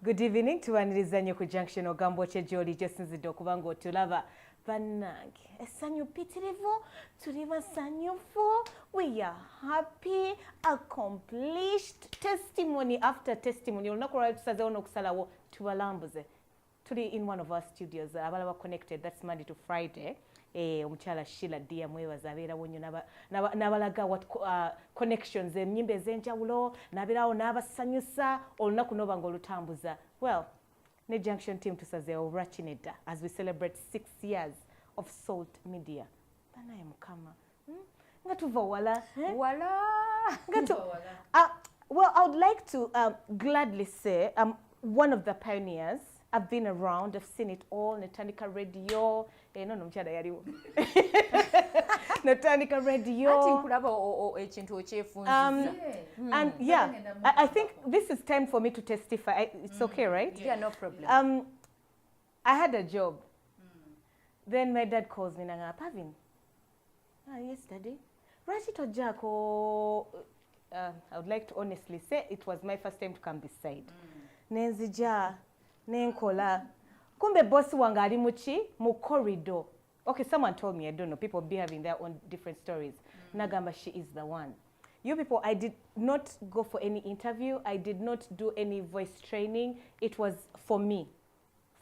Good evening to Anilizanyo ku Junction ogambo che joli jesinzidde okuba ng'otulaba bannange essanyu ppitirivu tuli basanyufu we are happy accomplished testimony after testimony olunaku lwali tusazeewo n'okusalawo tubalambuze tuli in one of our studios abalaba connected that's Monday to Friday omukyala Sheila Dia mwebaza abeerawo nnyo n'abalaga what connections ennyimba ez'enjawulo n'abeerawo n'abasanyusa olunaku n'oba ng'olutambuza well ne Junction team tusazeewo olwakino edda as we celebrate 6 years of Salt Media banaye mukama nga tuva wala well I would like to gladly say I'm one of the pioneers. I've been around, I've seen it all, Netanika Radio, no mchada yariwo. Netanika Radio. And yeah, I think this is time for me to testify. It's okay, right? Yeah, no problem. I had a job. Then my dad calls me, Nanga, Pavin. Yes, Daddy. Rashito Jako, I would like to honestly say it was my first time to come this side. Nenzija. Nenkola kumbe boss wange ali mu corridor. Okay, someone told me, I don't know, people be having their own different stories. Nagamba, she is the one. You people, I did not go for any interview. I did not do any voice training. It was for me,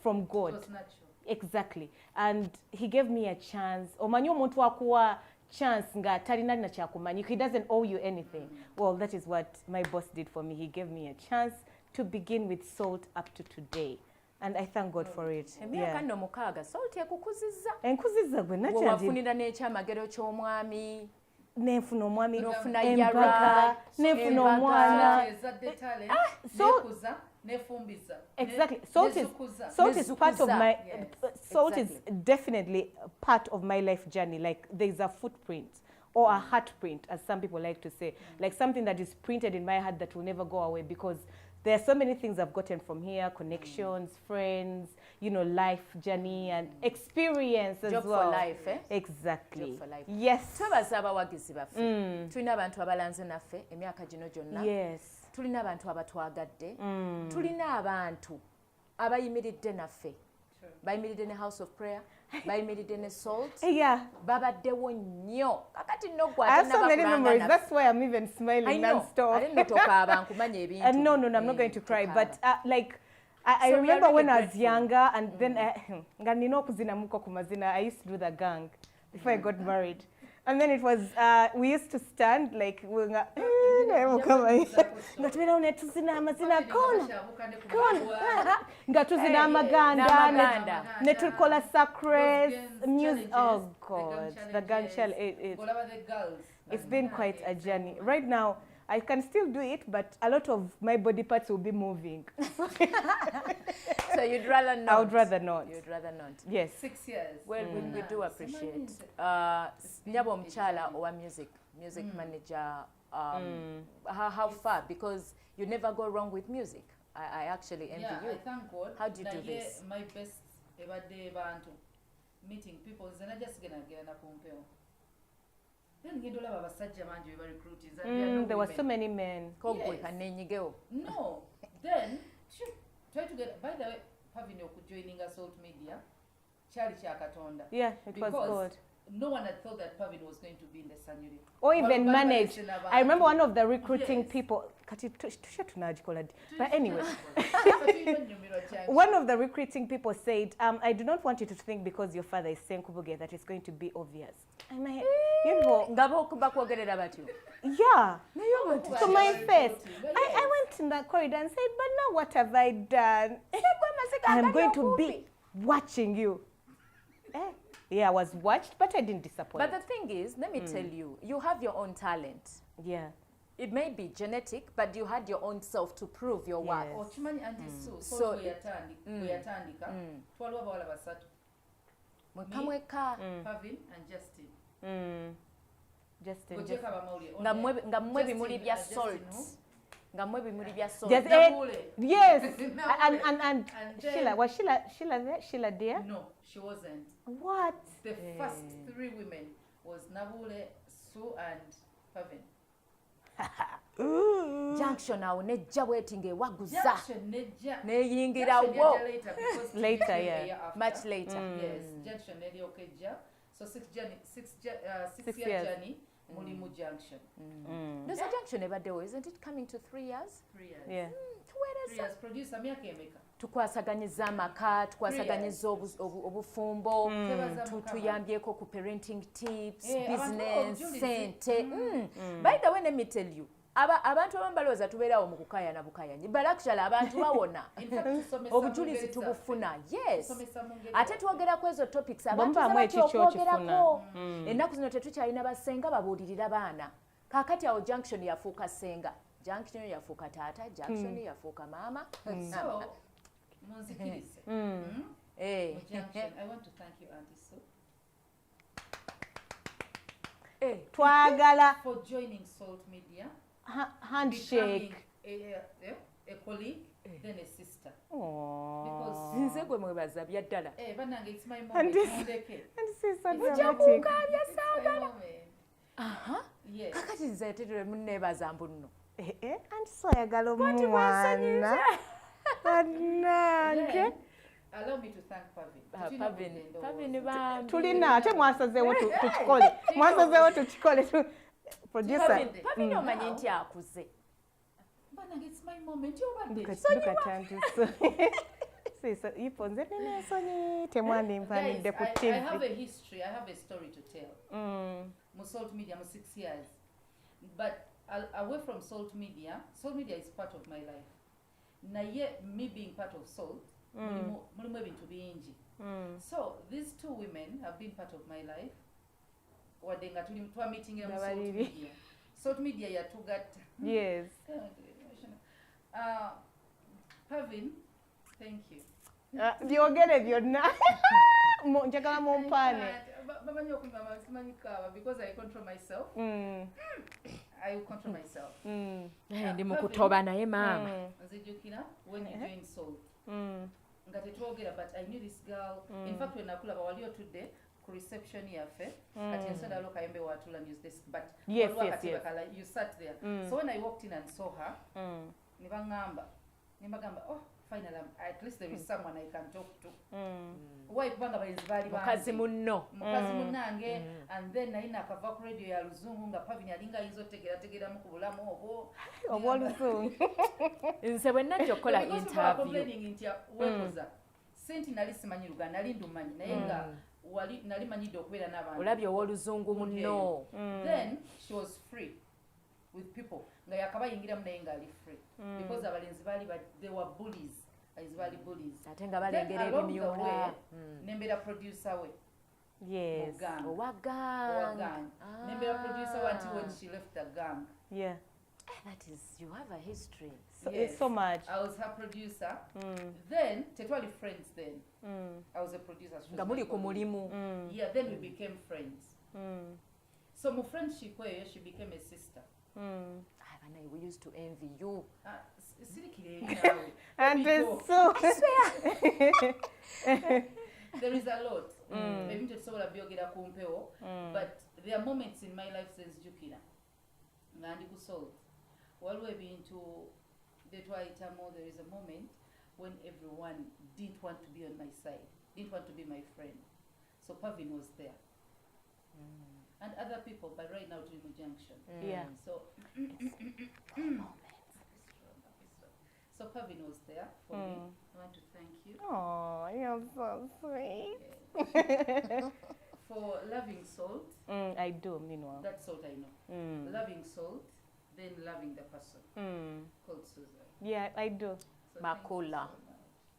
from God. It was natural. Exactly. And he gave me a chance. Omanyi omuntu akuwa chance nga talina na kyakumanyi. He doesn't owe you anything. Well, that is what my boss did for me. He gave me a chance to begin with Salt up to today. And I thank God for it. Yeah. Salt yakukuzizza. Enkuzizza gwe nachandi. Wafunira n'ekyamagero ky'omwami. Nefuna omwami. Nofuna yara. Nefuna omwana. Exactly. Salt is part of my. Salt is definitely part of my life journey. Like there's a footprint. Or a heart print, as some people like to say. Like something that is printed in my heart that will never go away because there are so many things I've gotten from here, connections, friends, you know, life journey and experience as well. Job for life, eh? Exactly. Job for life. Yes. Twebaza abawagizi baffe. Tulina abantu abalanze naffe emyaka gino gyonna. Yes. Tulina abantu abatwagadde. Tulina abantu abayimiridde naffe. Bayimiridde ne House of Prayer. Bayimiridde ne Salt. Yeah. Babaddewo nnyo. Kakati no I have so many memories. That's why I'm even smiling non-stop. No, I'm not going to cry. But like, I So remember really when I was grateful. younger, and then I used to do the gang before I got married. And then it was, we used to stand like, Netukola Sacres, music. Oh God, the gang shell. It's been quite a journey. Right now, I can still do it, but a lot of my body parts will be moving. So you'd rather not? I would rather not. You'd rather not? Yes. 6 years. Well, we do appreciate. Nyabo Mchala, our music manager, how far? Because you never go wrong with music. I actually envy you. I thank God. How do you do this? My best ever day bantu meeting people. Zena just gonna get na kumpeo. Then ngidola baba sajja manje we recruiting. There were so many men. Yes. No. Then try to get. By the way, Pavino could joining us Salt Media. Charlie Chakatonda. Yeah, it was good. No one had thought that Pavin was going to be in the Sanyuri. Or even manage. I remember one of the recruiting people. But anyway, one of the recruiting people said, I do not want you to think because your father is Senkubuge that it's going to be obvious. And my, you know, yeah, to my face. I went in the corridor and said, but now what have I done? I'm going to be watching you. Yeah, I was watched, but I didn't disappoint. But the thing is, let me tell you, you have your own talent. Yeah. It may be genetic, but you had your own self to prove your worth. So kuyatandika twaliwo abawala basatu Pavin and Justin. Justin. Nga mmwe bimuli bya Salt. Nga mmwe bimuli bya Salt. Yes. And Sheila, was Sheila there? Sheila there? No, she wasn't. What? The first 3 women was Nabule, Sue and Pavin. Junction awo nejja bweti ng'ewaguza Junction nejja. neyingirawo Later, yeah. much later. Yes, Junction eryoka ejja. So 6 6 year years. journey mulimu Junction. Ndoza Junction ebaddewo, isn't it coming to 3 years? 3 years. Yeah. 3 years producer myaka emeka. Tukwasaganyiza amaka, tukwasaganyiza obufumbo, tuyambyeko ku parenting tips, business, sente. By the way, let me tell you, abantu abamu balowooza tubeerawo mu kukaayana bukaayanye, but actually abantu bawona obujulizi tubufuna. Yes, ate twogerako ezo topics abantu zabatya okwogerako. Ennaku zino tetukyalina basenga babuulirira baana. Kaakati awo Junction yafuuka senga, Junction yafuuka taata, Junction yafuuka maama. So munzikirize. Junction, I want to thank you, Auntie Sue. Twagala For joining Salt Media. handshake. A colleague, then a sister. Aww. Nze gwe mwebaza bya ddala. Banange, it's my And moment. this is so dramatic. Yes. Kakati nze tetule munneebaza mbu nno. Anti soyagala omwana. Bannange. Then, allow me to thank Pavin. Pavin Tulina ate mwasazeewo tukikole. Mwasazeewo tukikole. Producer. Pavin omanyi nti akuze. Banange, it's my moment. You're Look at Auntie so iponze nene nsonyi temwandimpanidde ku I have TV. a history. I have a story to tell. Salt Media, 6 years. But away from Salt Media is part of my life. Naye me being part of Salt, mulimu ebintu bingi. So these two women have been part of my life. Wadenga twa meeting ya Salt Media. Salt Media yatugatta. Yes. Pavin, thank you. Byogere byonna. Njagala mumpaane. Bamanyi okumba simanyi kaaba because I control myself. I will control myself. Ndi mu kutoba naye maama. Nzijukira when you joined Salt. Nga tetwogera but I knew this girl. In fact when nakulaba wali otudde ku reception yaffe kati ensonda aloka yembe watula news desk but yes. You sat there. So when I walked in and saw her, nibagamba oh finally at least there is someone I can talk to. Why kubanga balenzi bali mukazi munnange and then naina akava ku radio ya luzungu nga Pavin alinga yizo tegera mu kubulamu obwo oluzungu. Nze bwe najja okukola interview. Wekoza senti nali simanyi Luganda nali ndumanyi naye nga wali nali manyidde okubeera n'abantu. Olabye ow'oluzungu munno. Then she was free with people. Nga yakabayingiramu naye ngaali free. Because abalenzi baali they were bullies. Abalenzi baali bullies. Ate nga balengera ebimyula. Nembeera producer we. Yes. Owa gang. Nembeera producer we until when she left the gang. Yeah. That is, you have a history. So, yes. It's so much. I was her producer. Then, tetwali friends then. I was a producer. Nga muli ku mulimu. Yeah, then we became friends. So mu friendship eyo she became a sister. We used to envy you. And so there is a lot. Maybe just sobola byogera ku mpewo, but there are moments in my life since Jukina. Ngandi ku Salt. Waliwo ebintu detwayitamu. There is a moment when everyone didn't want to be on my side, didn't want to be my friend. So Pavin was there. And other people, but right now to Junction. Yeah. So so Pavin was there for me. I want to thank you. Oh, you're so sweet. For loving Salt. I do, meanwhile. That's Salt I know. Loving Salt, then loving the person called Susan. Yeah, I do. So Makula.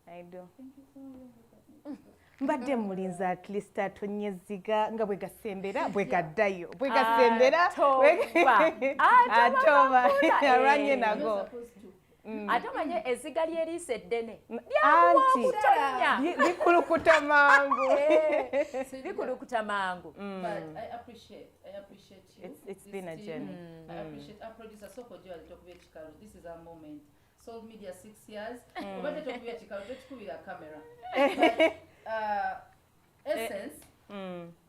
I do. Thank you so much. Mbadde mulinzi at least atonyeziga nga bwe gasembera bwe gaddayo bwe gasembera atoba aranye nago ate omanye ezziga lyeriisa eddene anti likulukuta mangu likulukuta mangu. But I appreciate you. It's been a journey. I appreciate our producer Soko Joe alitokuba ekikalu. This is our moment. Salt Media 6 years. Obadde tokuba ekikalu tetukubira camera. Essence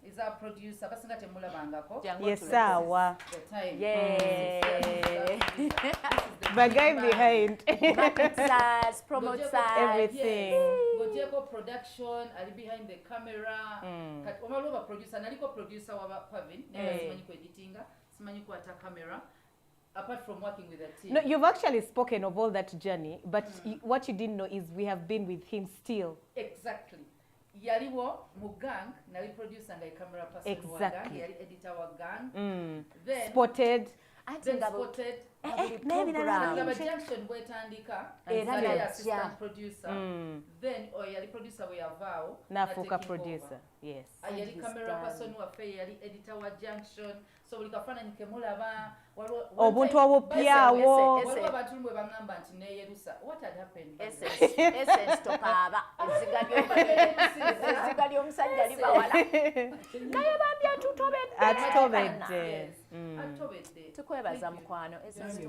is za producer basinga temulabangako. Yes, sawa. The time. Yeah. The guy behind. Marketers, promoters, everything. Gojeko production, ali behind the camera. Kati omaloba producer, naliko producer wa Pavin, never simanyi ku editinga, simanyi ku ata camera. Apart from working with a team. No, you've actually spoken of all that journey, but what you didn't know is we have been with him still. Exactly. Yaliwo mu gang, nali producer ngai camera person wa gang, yali editor wa gang. Then Spotted. then spotted. Maybe Ngaba Junction bwetandika, yali assistant producer. Then yali producer we avao. Nafuka producer. Yes. Yali camera person wa fe, yali editor wa Junction. So buli kafaananyi kemulaba obuntu obupyawo waliwo abantu bwe bangamba nti neyerusa what had happened essence tokaaba ezziga ly'omusajja libawala naye bambi atutobedde tukwebaza mukwano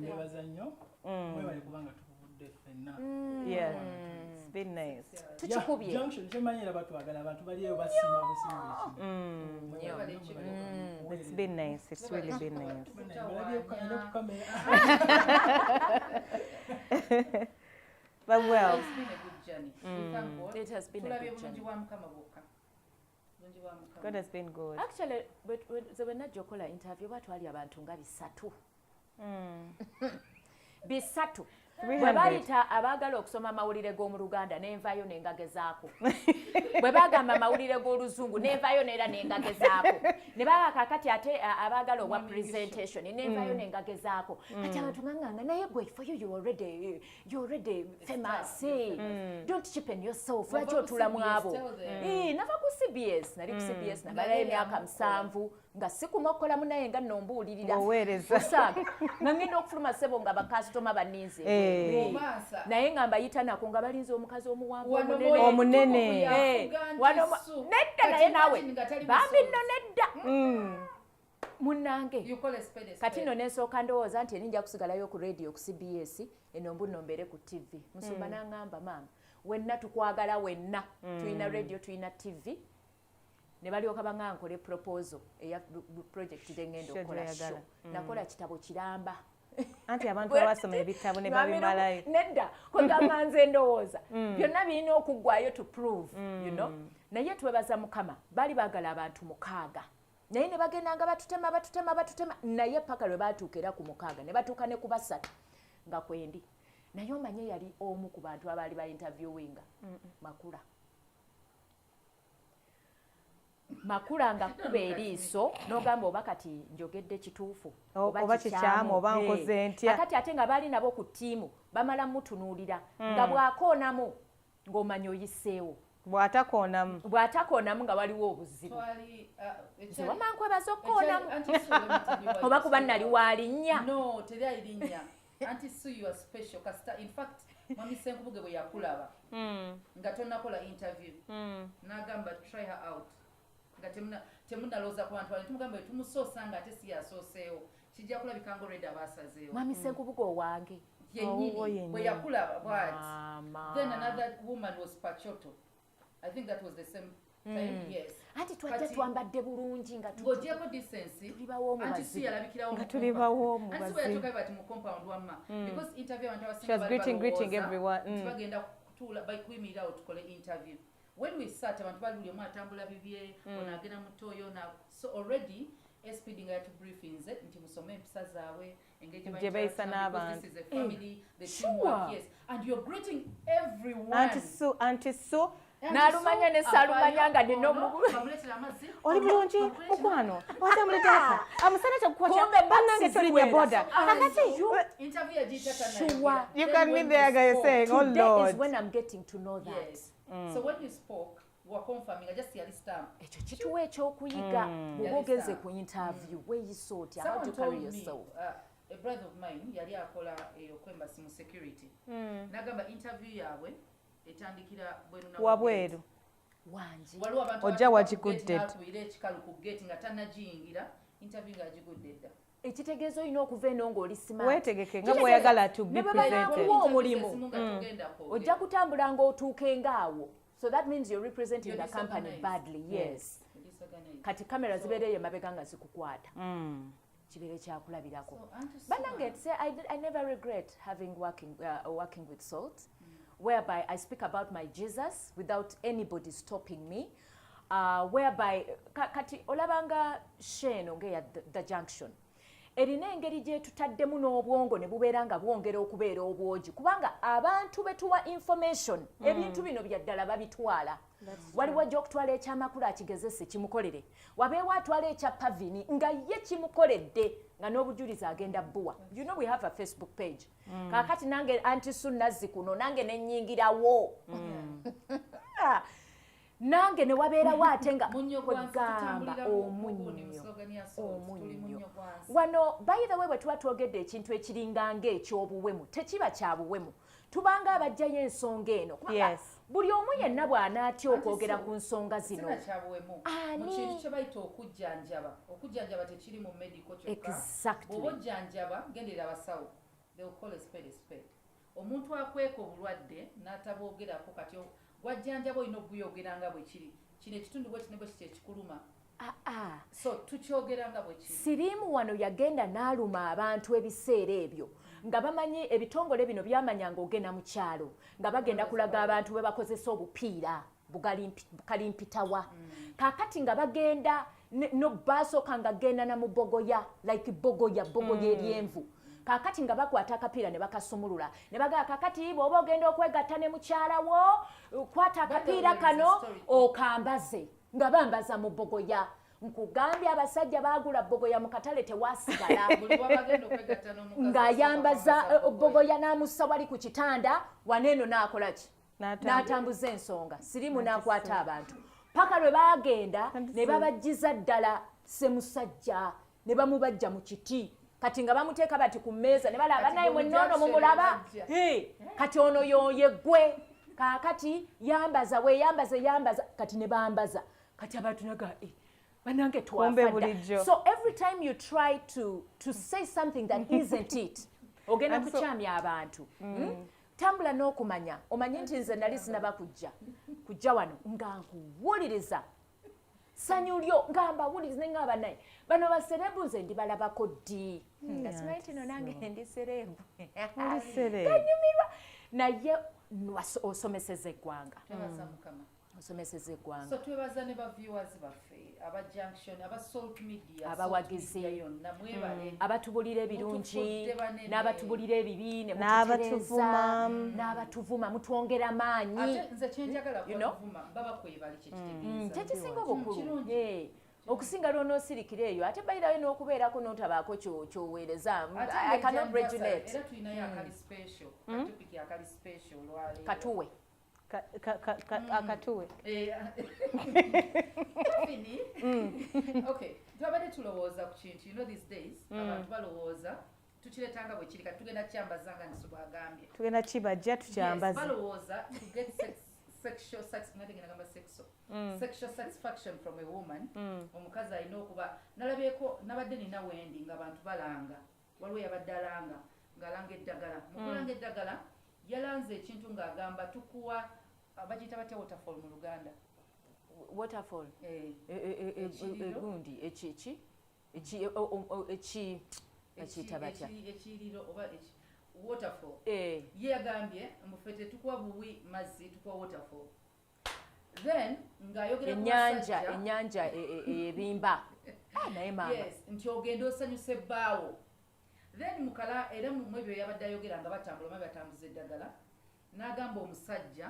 mwebaza nnyo mwebale kubanga tuvudde ffenna. It's been nice. tukikubye Junction kyemanyira batwagala abantu baliyo basima busimu It's been nice. It's really been nice. But well, it's been a good journey. Thank God. It has been a good journey. God has been good. Actually, when najja okola interview batwali abantu nga bisatu bwe bayita abaagala okusoma amawulire g'omu Luganda nenvayo nengagezaako bwe bagamba amawulire g'Oluzungu nenvayo neera nengagezaako ne baba kakati ate abaagala obwa presentation nenvayo nengagezaako kati abantu nganganga naye gwe for you you're already famous. Don't cheapen yourself lwaki otula mu abo nava ku CBS nali ku CBS nabalayo emyaka 7 nga sikumokolamu naye nga nombuulirira osanga nga ngenda okufuluma ssebo nga bakasitoma baninze naye nga mbayita nako nga balinze omukazi omuwanvu omunene nedda naye naawe bambi nno nedda munnange kati nno nensooka ndowooza nti eninja kusigalayo ku radio ku CBS eno mbuno mbeere ku TV musumba n'angamba maama wenna tukwagala wenna tulina radio tulina TV ne balyoka banga nkole proposal eya project dengendo okola show nakola kitabo kiramba anti abantu abasoma ebitabo ne babimalayo nedda kugamba nze ndowooza byonna birina okuggwayo to prove you know naye twebaza mukama bali baagala abantu 6 naye ne bagendanga batutema naye paka lwe baatuuka era ku 6 ne batuuka ne ku 3 nga kwendi naye omanye yali omu ku bantu abaali ba interviewinga makula nga kuba eriiso n'ogamba oba kati njogedde kituufu oba kikyamu oba nkoze ntya akati ate nga baali nabo ku ttiimu bamala mutunuulira nga bw'akoonamu ng'omanya oyiseewo bw'atakoonamu nga waliwo obuzibu wamankwebaza okukoonamu oba kuba nali walinnya no teri linnya anti Sue you are special kasita in fact mami Senkubuge bwe yakulaba nga tonnakola interview n'agamba try her out nga temunaloza ku bantu tumugamba tumusoosa nga ate si yasooseewo kijja kulabika nga already abasazeewo mami Senkubuge owange yennyini bwe yakulaba bwati then another woman was Pachoto. I think that was the same time. Yes. Anti twajja twambadde bulungi nga ng'ogyeko decency anti si yalabikirawo nga tuli bawo mu anti bwe bati mu compound wamma because interview abantu abasinga she was greeting everyone bagenda kutuula bayikuyimirirawo tukole interview when we sat abantu bali buli omu atambula bibye ono agenda mu toyo so already SPD nga yatubriefinze nti musome empisa zaabwe engagye bayisa n'abantu this is a family the teamwork yes and you're greeting everyone anti so nalumanya ne salumanya nga nino oli bulungi mukwano watambulideka amusana kyakukwacha bannange tulinnya boda kakati interview yagitata sure you can meet there guy saying oh lord this is when I'm getting to know that yes. So when you spoke were confirming just yali stamp ekyo kituwa ekyokuyiga bw'ogeze ku interview weeyisa otya how to carry yourself a brother of mine yali akola okwembasi mu security nagamba interview yaabwe etandikira wabweru wangi ojja wagigudde ekikalu ku gate nga tannagiyingira interview nga agigudde dda ekitegeeza olina okuva eno ng'oli smart weetegeke nga bw'oyagala to be presented omulimu ojja kutambula ng'otuuke ng'awo so that means you're representing the company badly yes kati kamera zibeereyo emabega nga zikukwata kibeere kyakulabirako bannange I never regret having working with Salt whereby I speak about my Jesus without anybody stopping me whereby kati olabanga sheno ngeya the junction erina engeri gye tutaddemu n'obwongo ne bubeera nga bwongera okubeera obwogi kubanga abantu betuwa information ebintu bino byaddala babitwala waliwo gy'okutwala ekyamakulu akigezese kimukolere wabeewo atwala ekya pavini nga ye kimukoledde nga n'obujulizi agenda bbuwa you know we have a Facebook page kaakati nange antisu nazzi kuno nange nenyingirawo nange ne wabeerawo ate nga kwegamba omunnyo wano by the way bwe tuba twogedde ekintu ekiringa ng'ekyobuwemu tekiba kya buwemu tubanga abajjayo ensonga eno kubanga buli omu yenna bw'anaatya okwogera ku nsonga zino mu kintu kye bayita okujjanjaba tekiri mu medical kyokka bw'oba ojjanjaba gendera abasawo they will call a spade a spade omuntu akweka obulwadde n'atabogerako kati gwajjanjaba olina okuyogeranga bwe kiri kino ekitundu bwe kinebwe kiki ekikuluma so tukyogeranga bwe kiri siriimu wano yagenda n'aluma abantu ebiseera ebyo nga bamanyi ebitongole bino byamanyanga ogenda mu kyalo nga bagenda kulaga abantu bwe bakozesa obupiira bukalimpitawa kaakati nga bagenda no basooka nga genda na mu bogoya like bogoya eryenvu kaakati nga bakwata akapiira ne bakasumulula ne bagaa kaakati bw'oba ogenda okwegatta ne mukyalawo kwata akapiira kano okambaze nga bambaza mu bogoya nkugambye abasajja baagula bogoya mu katale tewasigala ng'ayambaza bogoya n'amussa wali ku kitanda waneeno n'akola ki n'atambuza ensonga sirimu n'akwata abantu paka lwe baagenda ne babajjiza ddala ssemusajja ne bamubajja mu kiti kati nga bamuteeka bati ku mmeeza ne balaba naye mwenoono mumulaba kati ono yoye gwe kaakati yambaza yambaza kati ne bambaza kati abantu naga banange twafadda so every time you try to say something that isn't it ogenda kukyamya abantu tambula n'okumanya omanye nti nze nali sinaba kujja wano nga nkuwuliriza sanyu lyo nga mbawuliriza ne ngaba naye bano baserebu nze ndibalabako ddi nga simanyi tino nange ndi serebu kanyumirwa naye osomeseza eggwanga osomeseza eggwanga so twebaza ne ba viewers baffe aba junction aba salt media abawagizi yonna mwebale abatubulira ebirungi n'abatubulira ebibi ne n'abatuvuma mutwongera maanyi ate nze kyenjagala kuvuma baba kwebali kyekitegeeza kyekisinga obukulu okusinga lw'onoosirikira eyo ate bayirayo n'okubeerako n'otabaako kyoweereza I cannot regulate era tulinayo akali special katupiki akali special olwaleero katuwe akatuwe okay twabadde tulowooza ku kintu you know these days abantu balowooza tukiretanga bwe kiri kati tugenda kyambaza nga nisuba agambye tugenda kibajja tukyambaza balowooza to get sexual satisfaction from a woman omukazi alina okuba nalabyeko nabadde nina wendi nga abantu balanga waliwo yabadde alanga ng'alanga eddagala mukulanga eddagala yalanze ekintu ng'agamba tukuwa bagiyita batya waterfall mu Luganda waterfall egundi ekiyita batya ekiyiriro oba waterfall ye yagambye muffe tetukuwa buwi mazzi tukuwa waterfall then ng'ayogera ennyanja ebimba naye maama nti ogenda osanyusa ebbaawo then mukala era mu ebyo yabadde ayogera nga batambula mabe batambuza eddagala n'agamba omusajja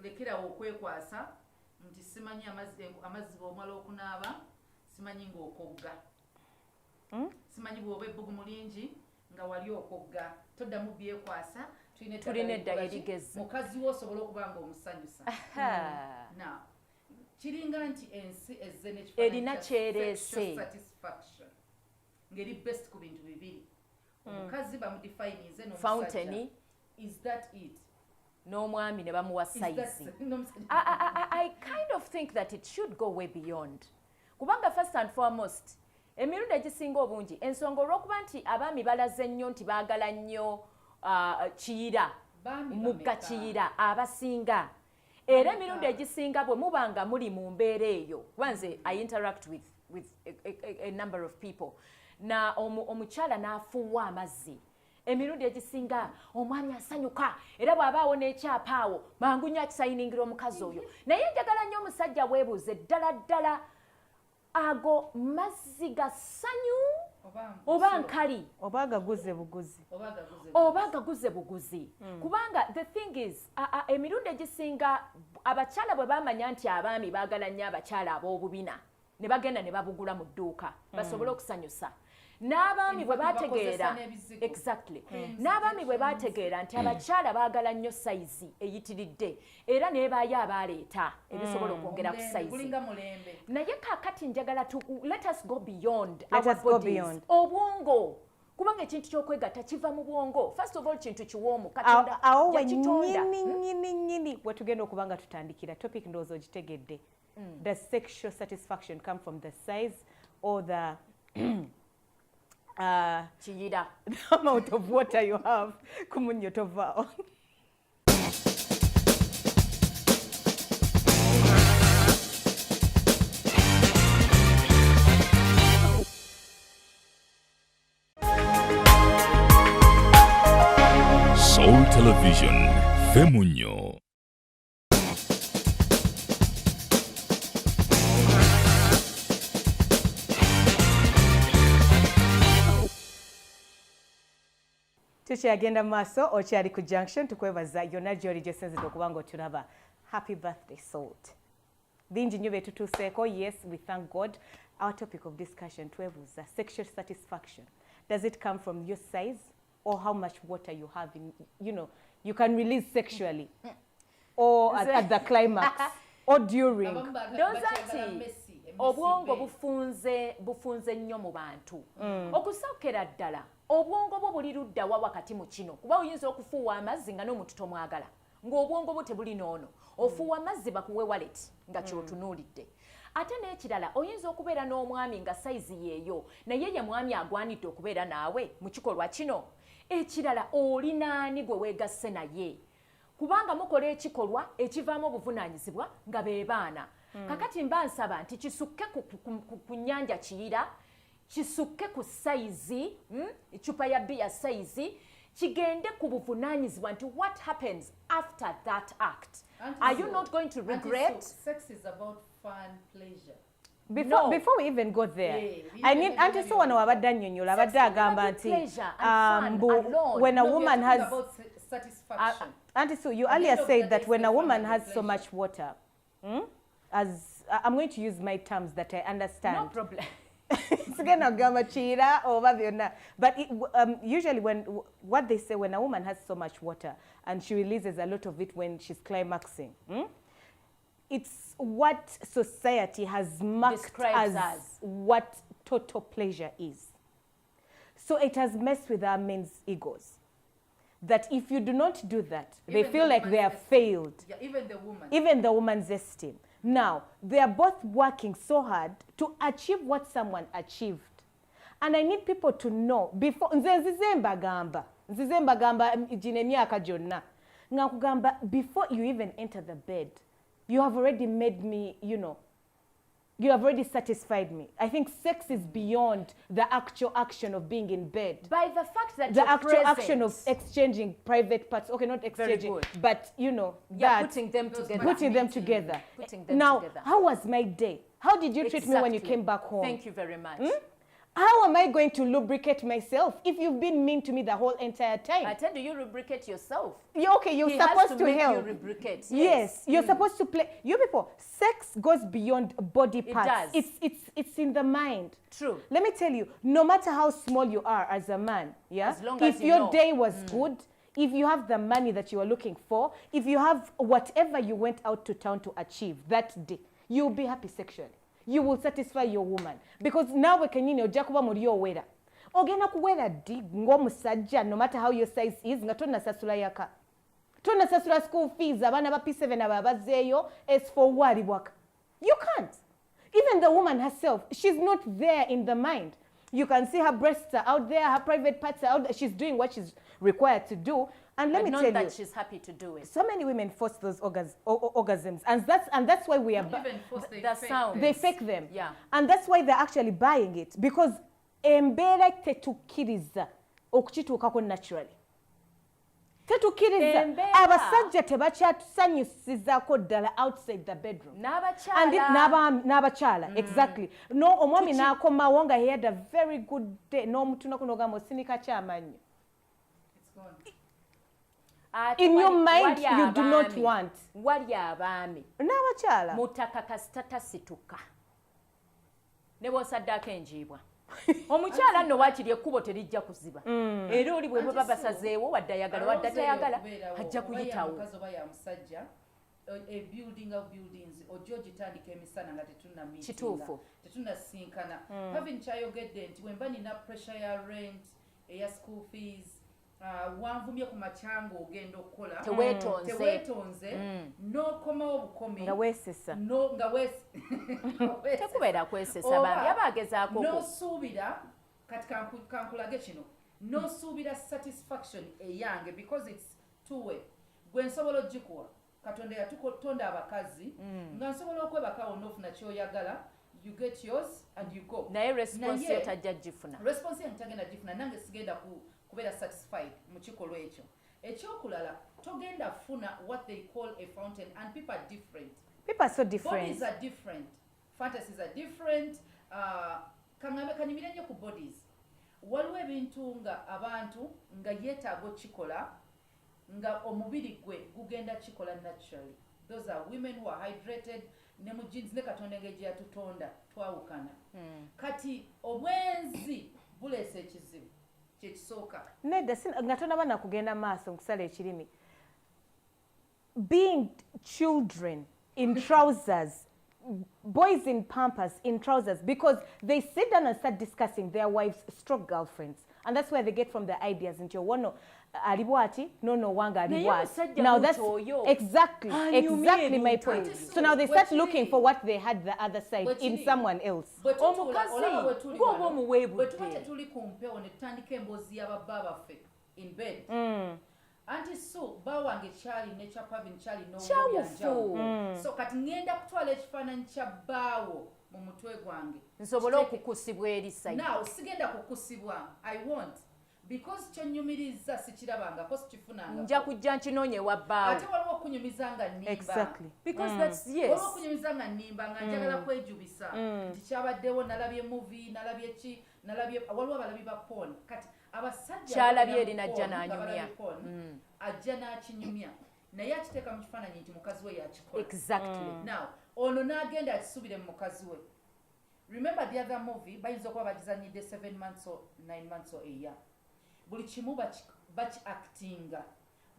lekerawo okwekwasa nti simanyi amazzi bw'omala okunaaba simanyi ng'okogga simanyi bw'oba ebbugumu lingi nga wali okogga toddamu byekwasa tulina eddala erigeze mukazi wo osobola okuba nga omusanyusa kiringa nti ensi ezze erina kyereese satisfaction ngeri best ku bintu bibiri omukazi bamudefinize fountain is that it n'omwami ne bamuwa size I kind of think that it should go way beyond kubanga first and foremost emirundi egisinga obungi ensonga olw'okuba nti abaami balaze nnyo nti baagala nnyo kiyira mugga kiyira abasinga era emirundi egisinga bwe mubanga muli mu mbeera eyo wanze I interact with a number of people na omukyala n'afuuwa amazzi emirundi egisinga omwami asanyuka era bw'abaawo n'ekyapa awo mangu nnyo akisayiningira omukazi oyo naye njagala nnyo omusajja weebuuze ddala ago mazzi ga ssanyu oba nkali oba agaguze buguzi kubanga the thing is emirundi egisinga abakyala bwe bamanya nti abaami baagala nnyo abakyala ab'obubina ne bagenda ne babugula mu dduuka basobole okusanyusa n'abaami bwe bategeera exactly n'abaami bwe bategeera nti abakyala baagala nnyo sayizi eyitiridde era n'ebaayo abaaleeta ebisobola okwongera ku sayizi naye kaakati njagala let us go beyond our bodies obwongo kubanga ekintu ky'okwegatta kiva mu bwongo first of all kintu kiwoomu katonda yakitonda nyini bwe tugenda okuba nga tutandikira topic ndowooza ogitegedde does sexual satisfaction come from the size or the kiyira the amount of water you have kumunyoto vao Soul Television Femunyo. tukyagenda mu maaso okyali ku junction tukwebaza yonna gy'oli gy'osinzidde okuba nga otulaba happy birthday Salt bingi nnyo betutuuseeko yes we thank God our topic of discussion twebuuza sexual satisfaction does it come from your size or how much water you have in you can release sexually or at the climax or during obwongo bufunze nnyo mu bantu okusookera ddala obwongo bwo buli luddawa wakati mu kino kuba oyinza okufuuwa amazzi nga n'omuntu tomwagala ng'obwongo bwo tebuli noono ofuuwa amazzi bakuwe wallet nga kyotunuulidde ate n'ekirala oyinza okubeera n'omwami nga sayizi yeeyo naye ye mwami agwanidde okubeera naawe mu kikolwa kino ekirala oli naani gwe weegasse naye kubanga mukola ekikolwa ekivaamu obuvunaanyizibwa nga be baana kakati mba nsaba nti kisukke ku nnyanja kiyira kisukke ku sayizi ecupa ya bbiya sayizi kigende ku buvunaanyizibwa nti what happens after that act are you not going to regret sex is about fun pleasure Before we even go there, I need Auntie so wano wabadde annyonnyola abadde agamba nti when a woman has satisfaction. Auntie Sue, you earlier said that when a woman has so much water, as I'm going to use my terms that I understand. No problem. But usually what they say when a woman has so much water and she releases a lot of it when she's climaxing, it's what society has marked as what total pleasure is. So it has messed with our men's egos. That if you do not do that, they feel like they have failed. Yeah, even the woman. Even the woman's esteem. Now, they are both working so hard to achieve what someone achieved. And I need people to know, before, before you even enter the bed, you have already made me, you have already satisfied me. I think sex is beyond the actual action of being in bed. By the fact that the actual action of exchanging private parts. Okay, not exchanging, but putting them together. Putting them together. Now, how was my day? How did you treat me when you came back home? Thank you very much. How am I going to lubricate myself if you've been mean to me the whole entire time? I tell you, you lubricate yourself. Okay, you're supposed to help. You lubricate. Yes, you're supposed to play. You people, sex goes beyond body parts. It does. It's in the mind. True. Let me tell you, no matter how small you are as a man, as long if as you your know. day was good, if you have the money that you are looking for, if you have whatever you went out to town to achieve that day, you'll be happy sexually. You will satisfy your woman. Because now we can ojja kuba muri owera. Ogenda kuwera di ng'omusajja no matter how your size is nga tonnasasula yaka. Tonnasasula school fees abaana ba P7 ababazeeyo as for wali waka. You can't. Even the woman herself, she's not there in the mind. You can see her breasts are out there, her private parts are out there. She's doing what she's required to do. And let me tell you, that she's happy to do it. so many women force those orgasms, and that's why we are they fake them. Yeah. And that's why they're actually buying it, because embeera tetukkiriza okukituukako naturally. Tetukkiriza abasajja tebakyatusanyusizaako ddala outside the bedroom. N'abakyala exactly. No, omwami n'akomawo nga he had a very good day n'omutunako n'ogamba osinika ky'amannyo. In your mind you do not want. Wali abaami n'abakyala mutaka kasita tasituka ne bw'osaddako enjiibwa omukyala nno waakiri ekkubo terijja kuziba era oli bwe baba basazeewo wadde ayagala wadde tayagala ajja kuyitawo omukazi oba ya musajja building of buildings ojja ogitandika emisana nga tetunnasinkana havin kyayogedde nti bwe mba nina pressure ya rent eya school fees wanvumye ku makyanga ogenda okukola teweetonze n'okomawo obukomi nga weesesa tekubeera kwesesa bambi abagezaako n'osuubira kati kankulage kino n'osuubira satisfaction eyange because it's two way gwe nsobola ogikuwa katonda yatutonda abakazi nga nsobola okwebakawo n'ofuna kyoyagala you get yours and you go naye response yo tajja gifuna response yange tagenda gifuna nange sigenda kubeera satisfied mu kikolwa ekyo ekyokulala togenda funa what they call a fountain and people are different. People are so different. Bodies are different. Fantasies are different. Kanyumira nnyo ku bodies. Waliwo ebintu nga abantu nga yeetaaga okikola nga omubiri gwe gugenda kikola naturally. Those are women who are hydrated ne mu jeans ne katonda engeri yatutonda twawukana. Kati obwenzi buleesa ekizibu kyekisooka. Nedda nga tonaba nakugenda maaso nkusala ekirimi. Being children in trousers, boys in pampers, in trousers, because they sit down and start discussing their wives' stroke girlfriends. And that's where they get from their ideas into one alibwati, no wanga alibwati. Now that's exactly my point. So now they start looking for what they had the other side in someone else. In bed. Anti so bawange chali nature pavin chali no so kati ngenda kutwala ekifaananyi kya bbaawo mu mutwe gwange nsobola okukusibwa eri side now sigenda kukusibwa I want because kyonyumiriza sikirabangako sikifunanga nja kujja nkinoonye wa bbaawo ate waliwo okunyumiza nga nnimba exactly because that's yes waliwo okunyumiza nga nnimba nga njagala kwejubisa nti kyabaddewo nalabye movie nalabye waliwo abalabi ba porn kati abasajja kyalabye eri najja n'anyumya ajja n'akinyumya naye akiteeka mu kifaananyi nti mukazi we yakikola exactly now ono n'agenda akisubire mu mukazi we remember the other movie bayinza okuba bagizanyidde 7 months or 9 months or a year buli kimu baki-actinga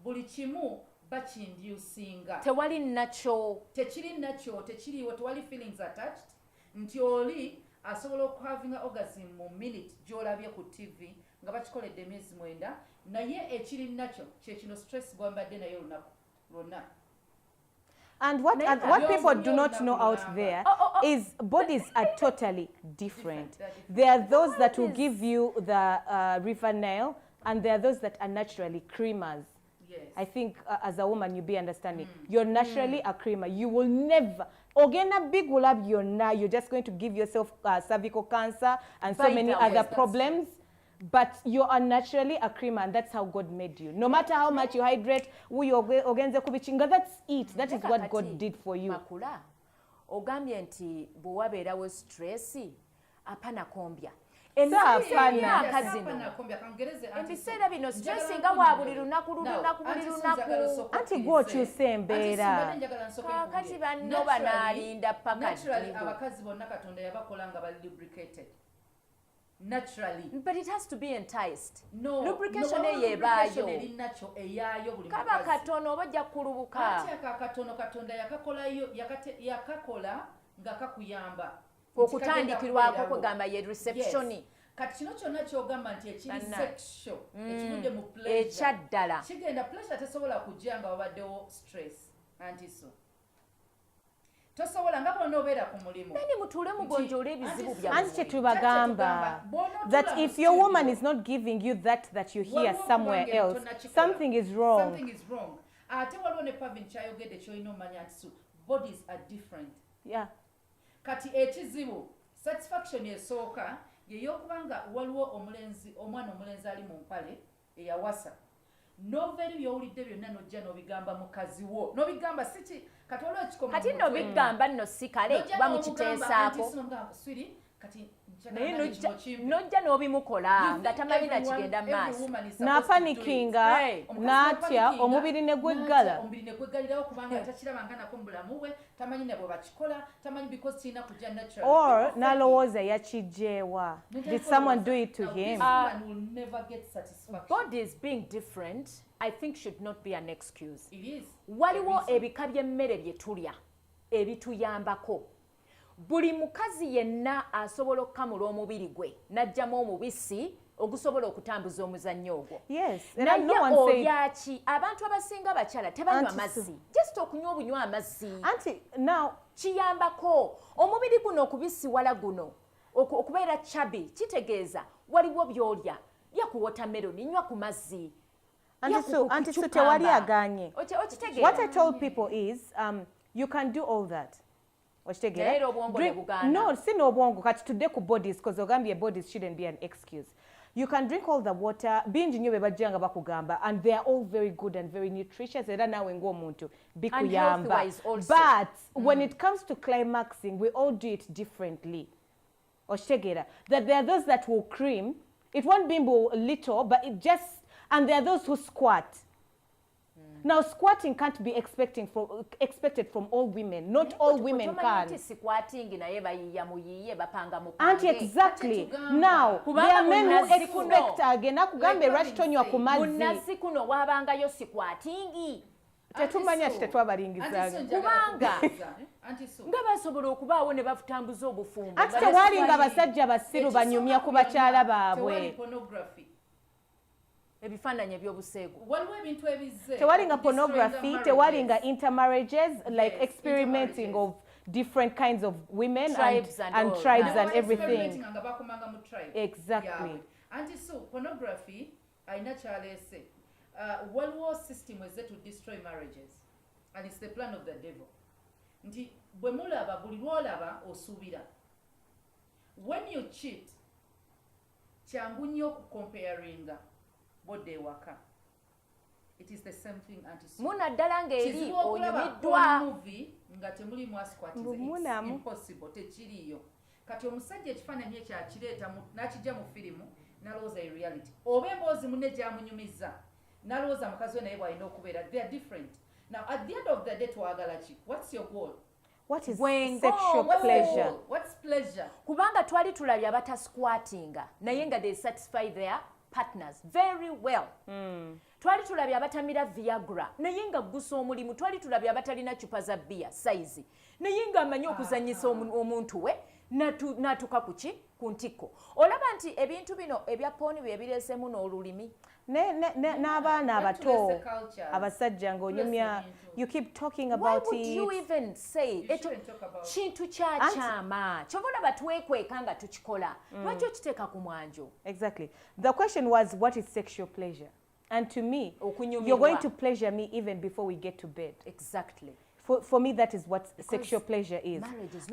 buli kimu bakinducinga tewali nakyo tekiriwo tewali feelings attached nti oli asobola okuhavinga orgasm mu minute gy'olabye ku TV nga bakikoledde emyezi 9 naye ekiri nakyo kyekino stress gwambadde naye olunaku lwonna. And what people do not know out there is bodies are totally different. There are those that will give you the river nail, and there are those that are naturally creamers. Yes. I think as a woman you'll be understanding. You're naturally a creamer. You will never Ogena big will have you're just going to give yourself cervical cancer and so many other problems. But you are naturally a creamer, and that's how God made you. No matter how much you hydrate, that's it. That is what God did for you. Makula, ogambye nti bw'wabeerawo stress apana kombya. Ebiseera bino stress nga wa buli lunaku anti gw'okyusa embeera kakati banno banaalinda paka abakazi bonna Katonda yabakola nga bali lubricated. Naturally. But it has to be enticed. No. Lubrication eyebaayo. Kaba katono bajja kulubuka. Kati akatono Katonda yakakola nga kakuyamba. Okutandikirwako kugamba ye reception. Yes. Kati kino kyonna kyogamba nti ekiri sexual. Ekivudde mu pleasure. Ekyaddala. Kigenda pleasure tesobola kujja nga wabaddewo stress. Anti so. tosobola nga bonna obeera ku mulimu nani mutuule mugonjoola ebizibu byammwe anti kyetubagamba that if your woman is not giving you that you hear somewhere else, something is wrong. Ate waliwo ne Pavin kyayogedde kyolina omanya nti bodies are different. Yeah. Kati ekizibu satisfaction esooka yeyokubanga waliwo omwana omulenzi ali mu mpale eyawasa noveeri byowulidde byonna nojja n'obigamba mukazi wo n'obigamba siki kati waliwo ekikomo kati n'obigamba nno si kale kuba mukiteesaako kati naye nojja n'obimukola nga tamanyi na kigenda mu maaso n'apanikinga n'atya omubiri ne gweggala omubiri ne gweggalirawo kubanga takirabanga nako mu bulamu bwe tamanyi ne bwe bakikola tamanyi because kirina kujja natural or n'alowooza yakijjeewa. Did someone do it to him? Will never get satisfaction. Bodies being different I think should not be an excuse. It is. Waliwo ebika by'emmere bye tulya ebituyambako. Buli mukazi yenna asobola okukamula omubiri gwe n'ajjamu omubisi ogusobola okutambuza omuzannyo ogwo. Yes. Naye olyaki abantu abasinga abakyala tebanywa mazzi. Just okunywa obunywa amazzi. Anti now kiyambako omubiri guno okubisiwala guno okubeera chubby kitegeeza waliwo by'olya lya ku watermelon nywa ku mazzi. Anti so tewali aganye. What I told people is you can do all that. No, si no obwongo kati tudde ku bodies because ogambye bodies shouldn't be an excuse. You can drink all the water, bingi nnyo bebajjanga bakugamba, and they are all very good and very nutritious era naawe ng'omuntu bikuyamba. But when it comes to climaxing, we all do it differently. Oshitegera, that there are those that will cream, it won't be little, but it just, and there are those who squat. Now squatting can't be expected from all women. Not all women can. Auntie, exactly. Now there are men who expect again. Nakugambe lwaki tonywa ku mazzi. Munasi kuno wabangayo squatting. Tetumanya tetwabalingizanga. Kubanga nga basobola okubaawo ne bafutambuza obufumbo. Ate tewalinga abasajja basiru banyumya ku bakyala baabwe. Ebifaananyi ebyobuseego waliwo ebintu ebizze tewalinga pornography tewalinga intermarriages like experimenting of different kinds of women and tribes and everything. Exactly. Anti so pornography aina kyaleese waliwo system ezze to destroy marriages and it's the plan of the devil. Nti bwe mulaba buli lwolaba osuubira. When you cheat kyangu nnyo okucomparinga bodde waka. It is the same thing anti muna ddala ng'eri onyumiddwa movie nga temuli mwasquat is impossible tekiriyo kati omusajja ekifaananyi ekyo akireeta n'akijja mu firimu n'alowooza reality oba emboozi munne gyamunyumiza n'alowooza mukazi we naye bw'alina okubeera they are different. Now at the end of the day twagala ki? What's your goal? What is sexual pleasure? What's pleasure? Kubanga twali tulabye abatasquatinga naye nga they satisfy their partners very well. Twali tulabye abatamira Viagra naye nga gusa omulimu. Twali tulabye abatalina chupa za bia size naye nga amanyi okuzanyisa omuntu we natuka kuki ku ntiko. Olaba nti ebintu bino ebya poni bye bireesemu n'olulimi n'abaana abato abasajja ng'onyumya you keep talking about it. Why would you even say kintu kyakyama kyobola batwekweka nga tukikola lwaki okiteeka ku mwanjo? Exactly. The question was what is sexual pleasure? And to me, you're going to pleasure me even before we get to bed. Exactly. For me, that is what sexual pleasure is.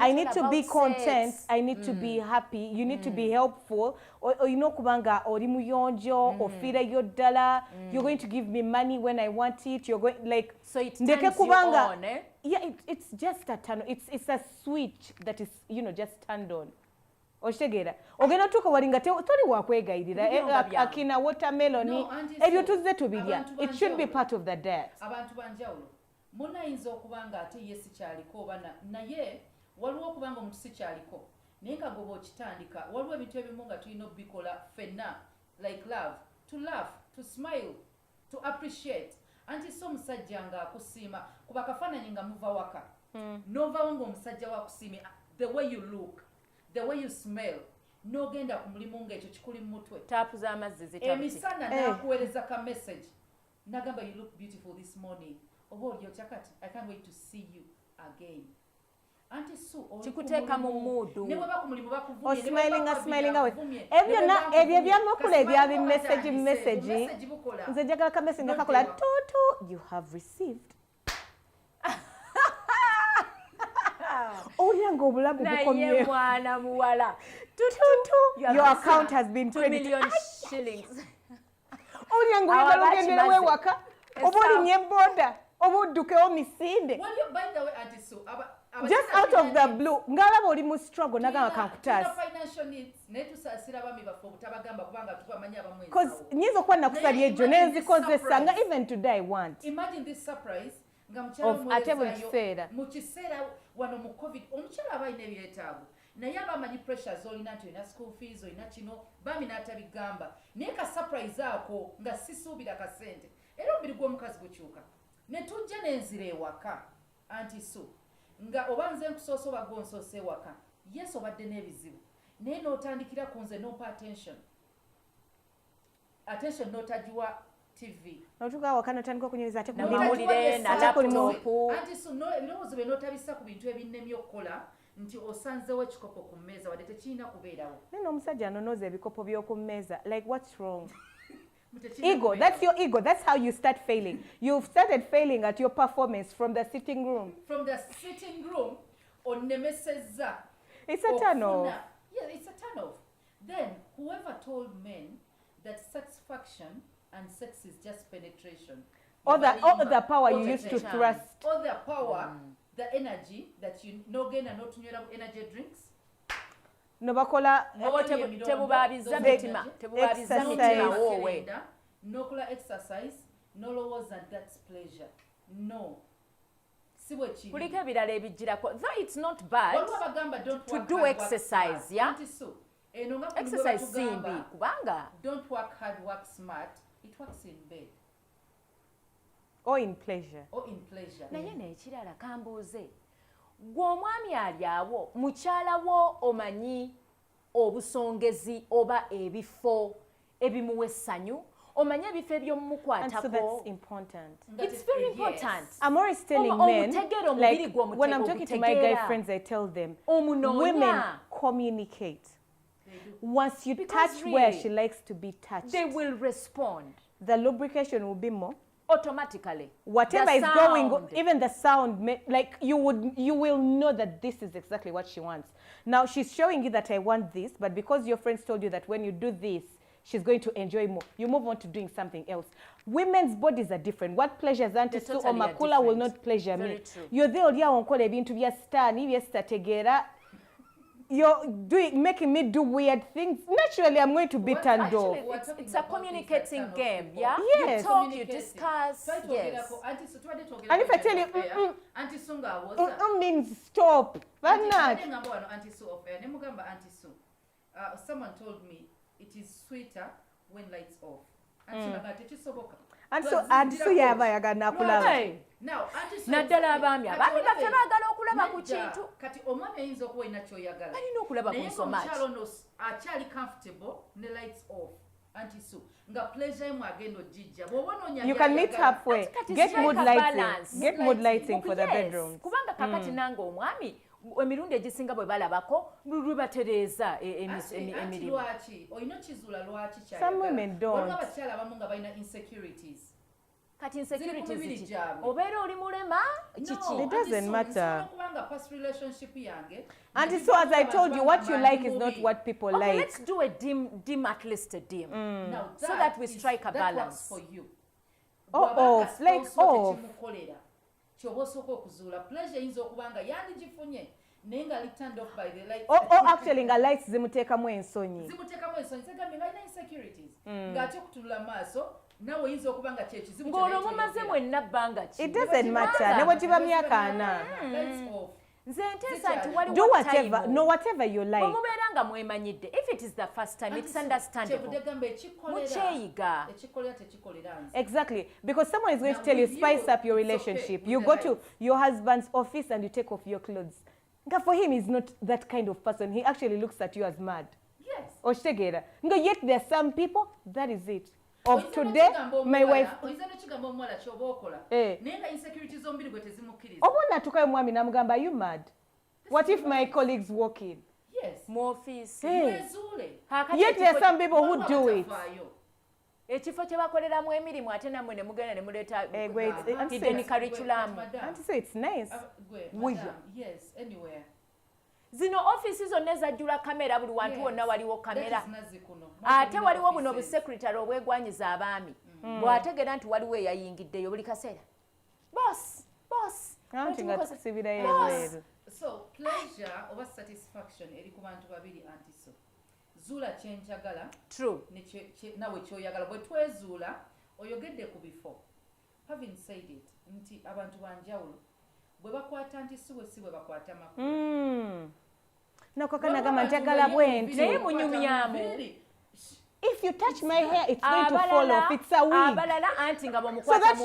I need to be content. I need to be happy. You need to be helpful. Or you know, kubanga ori muyonjo or fira yodala. You're going to give me money when I want it. You're going like so it turns you on, eh? Yeah, it's just a turn. It's a switch that is just turned on. Oshitegera ogenda tuko walinga toli wakwegayirira akina watermelon ebyo tuzze tubirya. It should be part of the diet. Abantu banjawulo munayinza okubanga ate ye sikyaliko oba naye waliwo okubanga omuntu sikyaliko naye nga goba okitandika waliwo ebintu ebimu nga tulina obikola fenna like love, to laugh, to smile, to appreciate. Anti so omusajja nga akusiima kuba kafaananyi nga muva waka novawo ng'omusajja wakusiimye the way you look, the way you smell, n'ogenda ku mulimu ng'ekyo kikuli mu mutwe taapu z'amazzi zitabuti emisana n'akuweereza ka message nagamba you look beautiful this morning. I can't wait to see you again. anti Sue Chikuteeka mu muudu. Ne baba ku mulimu bakuvumye. Smiling away. Ebyo byamakulu ebya message. Nze njagala ka message ngakakola tutu you have received. Olyango obulamu bukomye. Naye mwana muwala. Tutu your account has been 2 million shillings. Olyango oyagala wewaka. Obulinye boda. Obuddukewo misinde. Well, you by the way, Auntie Sue, just out of the blue ngalaba oli mu struggle nagamba kankutasa financial needs netusasira bami bafo butabagamba kubanga tubamanya abamwe because nyizo kwa nakusali ejo nenzikozesa nga even today I want imagine this surprise nga mchala mu kiseera wano mu covid omuchala abayina ebyetaago naye abamanyi pressures olina nti olina school fees olina kino bami n'atabigamba naye ka surprise ako nga sisuubira kasente era omubiri gw'omukazi gukyuka ne tujja n'enzira ewaka Auntie Sue nga obanze nkusoosa oba gonsoose waka yes obadde n'ebizibu naye n'otandikira ku nze nopa attention n'otagiwa TV notuka waka n'otandika okunyiriza ate kumawulire na laptop Auntie Sue ebirowoozo bye n'otabisa ku bintu ebinnemye okukola nti osanzewo ekikopo ku mmeeza wadde tekirina kubeerawo naye n'omusajja anonooza ebikopo by'oku mmeeza like what's wrong Ego, that's your ego. That's how you start failing. You've started failing at your performance from the sitting room. From the sitting room, on nemeseza. It's a turn off. Yeah, it's a turn off. Then, whoever told men that satisfaction and sex is just penetration. All the power you used to thrust. All the power, the energy that you no gain and not energy drinks. Nobakola tebubabiza mitima wowe nokola exercise no lowers and that's pleasure no sibwe chini kuliko ebirala ebijjirako though it's not bad to do exercise yeah exercise simbi kubanga don't work hard work smart it works in bed or in pleasure naye n'ekirala kambuuze gw'omwami ali awo mukyala wo omanyi obusongezi oba ebifo ebimuwa essanyu omanyi ebifo eby'omumukwatako so that's important. It's very important. I'm always telling men, like when I'm talking to my guy friends, I tell them, women communicate. Once you touch where she likes to be touched, they will respond. The lubrication will be more. Automatically, whatever is going on, even the sound, like you will know that this is exactly what she wants. Now she's showing you that I want this, but because your friends told you that when you do this she's going to enjoy more, you move on to doing something else. Women's bodies are different. What pleasures Auntie Sue or Makula will not pleasure me. You're there onkola ebintu bya star ni bya stategera. You're making me do weird things. Naturally, I'm going to be turned off. It's a communicating game, yeah? Yes. You talk, you discuss, yes. And if I tell you, means stop. Someone told me it is sweeter when lights off. And so yaba yagana kulaba. Naddala abaami abaami baffe baagala okulaba ku kintu kati omwami ayinza okuba olina kyoyagala alina okulaba ku nsoma akyali comfortable ne lights off Auntie Sue nga pleasure emu agenda ogijja bw'oba onoonya you can meet halfway. Get mood lighting for the bedroom kubanga kakati nange omwami emirundi egisinga bwe balabako lwebatereeza emirimu lwaki olina okizuula lwaki some women don't waliwo abakyala abamu nga balina insecurities kati insecurities obeera oli mulema kiki it doesn't matter kubanga past relationship yange and so as I told you what you like is not what people like. Let's do a dim at least a dim now so that we strike a balance for you off like off kyoba osooka okuzuula pleasure eyinza okuba nga yandigifunye naye nga turned off by the light actually nga lights zimuteekamu ensonyi segambye nga alina insecurities ng'ate okutunula maaso nawe oyinza okuba nga kyeki ng'olwo mumaze mwenna bbanga ki it doesn't matter ne bwe giba myaka ana nze nteesa nti do whatever you like mubeera nga mwemanyidde if it is the first time it's understandable mukyeyiga exactly because someone is going to tell you spice up your relationship you go to your husband's office and you take off your clothes nga for him he's not that kind of person. He actually looks at you as mad. Yes. Oshtegera nga yet there are some people that is it of today my wife obona tukayo mwami namugamba are you mad What if my colleagues walk in? Yes. mu office Hey. Mwezule. Yet there are some people who do it. ekifo kye bakoleramu emirimu ate nammwe ne mugenda ne muleeta Wait, hidden curriculum. Auntie say it's nice. Yes, anywhere. Zino office zonna ezajjula kamera buli wantu wonna waliwo kamera That is Nazikuno. ate waliwo buno busekretary obwegwanyiza abaami bw'ategeera nti waliwo eyayingiddeyo buli kaseera boss Auntie nga tusibirayo Boss. ebweru. So pleasure oba satisfaction eri ku bantu babiri anti so. Zuula kyenjagala true nawe kyoyagala bwe twezuula oyogedde ku bifo. Having said it nti abantu banjawulo bwe bakwata nti si bwe bakwata makulu. Nakakana gamba njagala bwenti. naye munyumyamu If you touch my hair, it's going to fall off. It's a wig. abalala anti nga So bwomukwata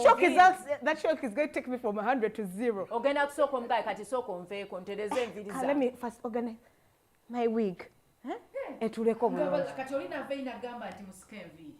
that shock is going to take me from 100 to 0. ogenda kusooka omugaye kati sooka onveeko ntereze enviri Let zange me first organize my wig. Etuleko bulungi. Kati olina veina gamba nti musike enviiri.